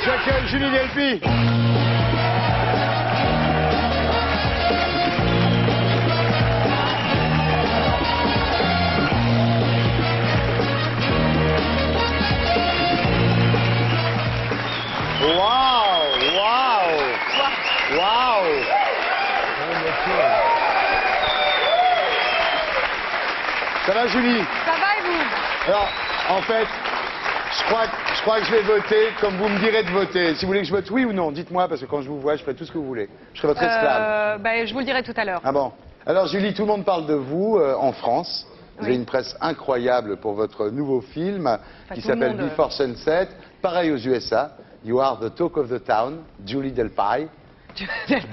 J'accueille Julie Delpy. Waouh, waouh, waouh. Ça va, Julie? Ça va et vous? Alors, en fait, je crois que je vais voter comme vous me direz de voter. Si vous voulez que je vote oui ou non, dites-moi, parce que quand je vous vois, je ferai tout ce que vous voulez. Je serai votre esclave. Je vous le dirai tout à l'heure. Ah bon? Alors, Julie, tout le monde parle de vous en France. Vous avez une presse incroyable pour votre nouveau film qui s'appelle Before Sunset. Pareil aux USA. You are the talk of the town, Julie Delpy.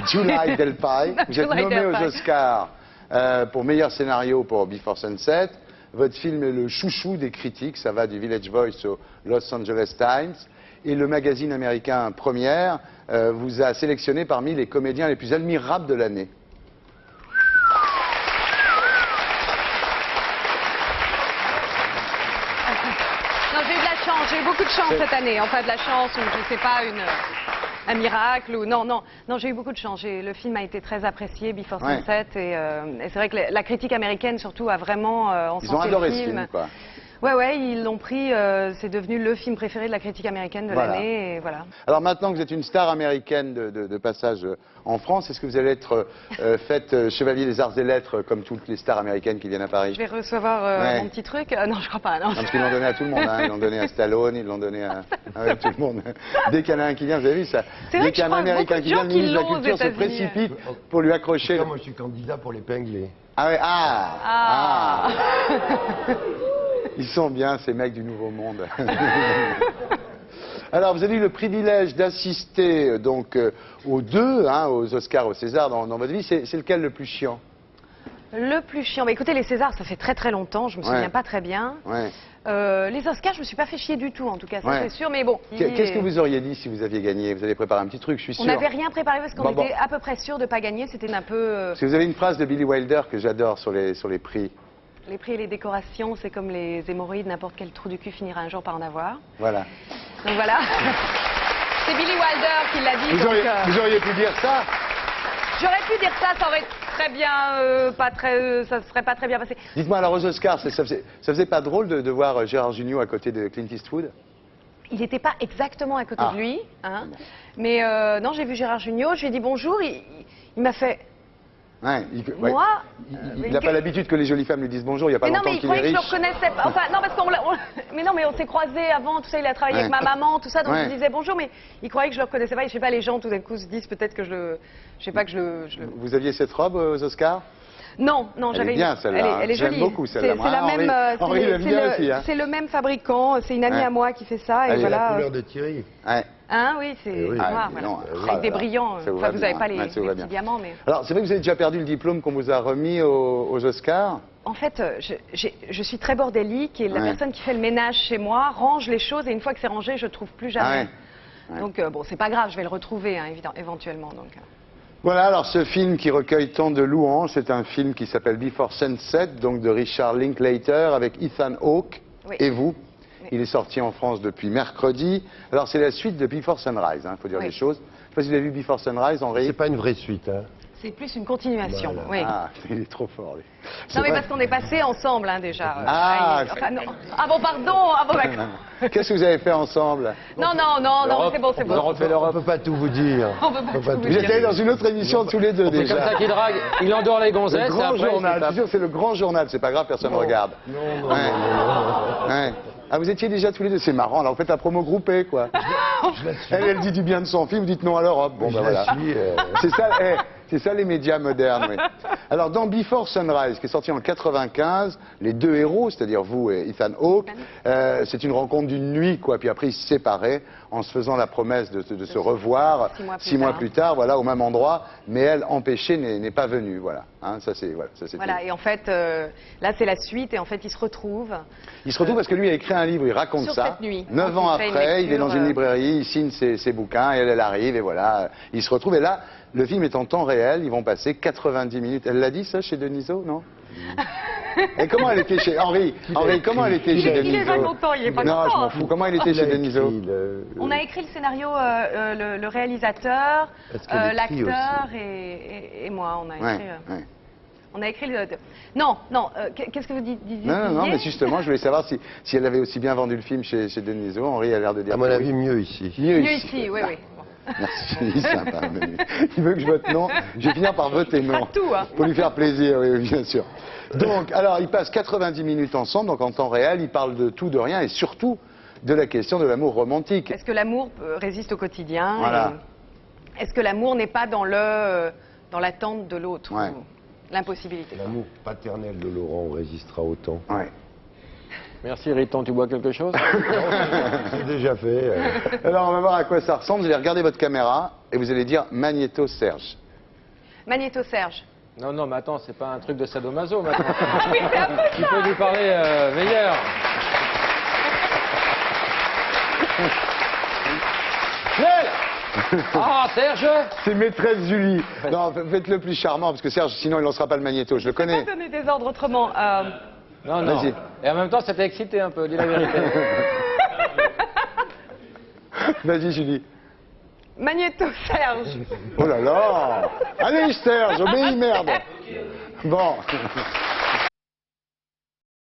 Julie Delpy. Vous êtes nommée aux Oscars pour meilleur scénario pour Before Sunset. Votre film est le chouchou des critiques. Ça va du Village Voice au Los Angeles Times. Et le magazine américain Première vous a sélectionné parmi les comédiens les plus admirables de l'année. Non, j'ai eu de la chance, j'ai eu beaucoup de chance cette année. Enfin, de la chance, ou je sais pas, un miracle, ou non, j'ai eu beaucoup de chance. Le film a été très apprécié, Before Sunset, et c'est vrai que la critique américaine, surtout, a vraiment Ils ont adoré ce film, quoi. Ouais, ils l'ont pris, c'est devenu le film préféré de la critique américaine de l'année, et voilà. Alors maintenant que vous êtes une star américaine de passage en France, est-ce que vous allez être faite chevalier des arts et lettres comme toutes les stars américaines qui viennent à Paris? Je vais recevoir mon petit truc? Non, je crois pas, non. Non, parce qu'ils l'ont donné à tout le monde, hein. Ils l'ont donné à Stallone, ils l'ont donné à tout le monde. Dès qu'il y en a un qui vient, vous avez vu ça? Dès qu'il y a un Américain qui vient, le ministre de la Culture se précipite pour lui accrocher. Moi, je suis candidat pour l'épingler. Ah ouais, Ils sont bien, ces mecs du Nouveau Monde. Alors, vous avez eu le privilège d'assister donc aux deux, aux Oscars, aux Césars dans votre vie. C'est lequel le plus chiant? Le plus chiant? Écoutez, les Césars, ça fait très longtemps, je me souviens pas très bien. Les Oscars, je me suis pas fait chier du tout, en tout cas, ça c'est sûr, mais bon. Qu'est-ce que vous auriez dit si vous aviez gagné? Vous avez préparé un petit truc, je suis sûr. On n'avait rien préparé parce qu'on était à peu près sûr de pas gagner, c'était un peu... Parce que vous avez une phrase de Billy Wilder que j'adore sur les prix. Les prix et les décorations, c'est comme les hémorroïdes, n'importe quel trou du cul finira un jour par en avoir. Voilà. Donc voilà. C'est Billy Wilder qui l'a dit. Vous auriez pu dire ça? J'aurais pu dire ça, ça aurait très bien, ça serait pas très bien passé. Dites-moi, alors aux Oscars, ça faisait pas drôle de voir Gérard Jugnot à côté de Clint Eastwood? Il n'était pas exactement à côté de lui, hein. Mais non, j'ai vu Gérard Jugnot, je lui ai dit bonjour, il m'a fait... Moi, il n'a pas l'habitude que les jolies femmes lui disent bonjour, il n'y a pas longtemps qu'il est riche. Mais non, mais il croyait que je le reconnaissais pas. Enfin, non, parce mais non, mais on s'est croisés avant, tout ça, il a travaillé avec ma maman, tout ça, donc je lui disais bonjour, mais il croyait que je le reconnaissais pas. Et je sais pas, les gens tout d'un coup se disent peut-être que je sais pas que je le... Vous aviez cette robe aux Oscars? Non, j'avais... Elle est bien celle-là, elle est jolie. J'aime beaucoup celle-là. C'est la même... Henri l'aime bien aussi. C'est le même fabricant, c'est une amie à moi qui fait ça, et Elle voilà. est la couleur de Thierry. Hein, oui, c'est noir, voilà. Avec des brillants. Enfin, vous n'avez pas les petits diamants, mais... Alors, c'est vrai que vous avez déjà perdu le diplôme qu'on vous a remis aux Oscars? En fait, je suis très bordélique et la personne qui fait le ménage chez moi range les choses et une fois que c'est rangé, je ne trouve plus jamais. Donc, bon, c'est pas grave, je vais le retrouver, éventuellement. Donc. Voilà, alors ce film qui recueille tant de louanges, c'est un film qui s'appelle Before Sunset, donc de Richard Linklater, avec Ethan Hawke et vous. Il est sorti en France depuis mercredi. Alors c'est la suite de Before Sunrise, faut dire les choses. Je ne sais pas si vous avez vu Before Sunrise, Henri. C'est pas une vraie suite, C'est plus une continuation, voilà. Ah, il est trop fort, lui. Non, mais parce qu'on est passé ensemble, déjà. Ah bon, pardon. Ah bon, d'accord. Qu'est-ce que vous avez fait ensemble? Non, c'est bon. On ne peut pas tout vous dire. Vous êtes allés dans une autre émission tous les deux, déjà. C'est comme ça qu'il drague, il endort les gonzesses. Le grand journal, c'est le grand journal, c'est pas grave, personne ne regarde. Non. Ah, vous étiez déjà tous les deux, c'est marrant, alors vous faites la promo groupée, quoi. Elle dit du bien de son film, vous dites non à l'Europe. Bon, ben voilà. C'est ça les médias modernes, oui. Alors, dans Before Sunrise, qui est sorti en 95, les deux héros, c'est-à-dire vous et Ethan Hawke, c'est une rencontre d'une nuit, quoi. Puis après, ils se séparaient en se faisant la promesse de se revoir 6 mois plus tard, voilà, au même endroit. Mais elle, empêchée, n'est pas venue, voilà. Ça, c'est Voilà, et en fait, là, c'est la suite, et en fait, ils se retrouvent. Il se retrouve parce que lui a écrit un livre, il raconte sur ça. cette nuit. 9 ans après, il est dans une librairie, il signe ses bouquins, et elle arrive, et voilà, il se retrouve. Et là, le film est en temps réel, ils vont passer 90 minutes. Elle l'a dit ça chez Denisot, non? Et comment elle était chez Henri? Henri, comment elle était chez Il est Denisot? pas content, il est pas Non, je content. m'en fous. Comment elle était chez Denisot? On a écrit le scénario, le réalisateur, Est-ce qu'elle écrit l'acteur et moi. On a écrit. Ouais. On a écrit le. Non, non. Qu'est-ce que vous disiez? Non, mais justement, je voulais savoir si elle avait aussi bien vendu le film chez Denisot. Henri a l'air de dire. À mon que avis, oui. mieux ici. Mieux Mieux ici. ici, oui, oui. Merci, sympa. Il veut que je vote non. Je vais finir par voter non. Pas tout, hein. Pour lui faire plaisir, oui, bien sûr. Donc, alors, ils passent 90 minutes ensemble, donc en temps réel, ils parlent de tout, de rien, et surtout de la question de l'amour romantique. Est-ce que l'amour résiste au quotidien? Voilà. Est-ce que l'amour n'est pas dans l'attente de l'autre? Ouais. Ou l'impossibilité. L'amour paternel de Laurent résistera au temps. Ouais. Merci Riton, tu bois quelque chose? C'est déjà fait. Alors, on va voir à quoi ça ressemble. Vous allez regarder votre caméra et vous allez dire Magnéto Serge. Magnéto Serge. Non, non, mais attends, c'est pas un truc de sadomaso maintenant. Oui, c'est un peu Tu peux lui parler meilleur. Ah, Serge! C'est maîtresse Julie. Non, faites-le plus charmant, parce que Serge, sinon, il lancera pas le magnéto. Je le Je peux connais. pas donner des ordres autrement. Non, non. Vas-y. Et en même temps, ça t'a excité un peu, dis la vérité. Vas-y, Julie. Magnéto Serge. Oh là là. Allez, Serge, obéis, merde. Bon.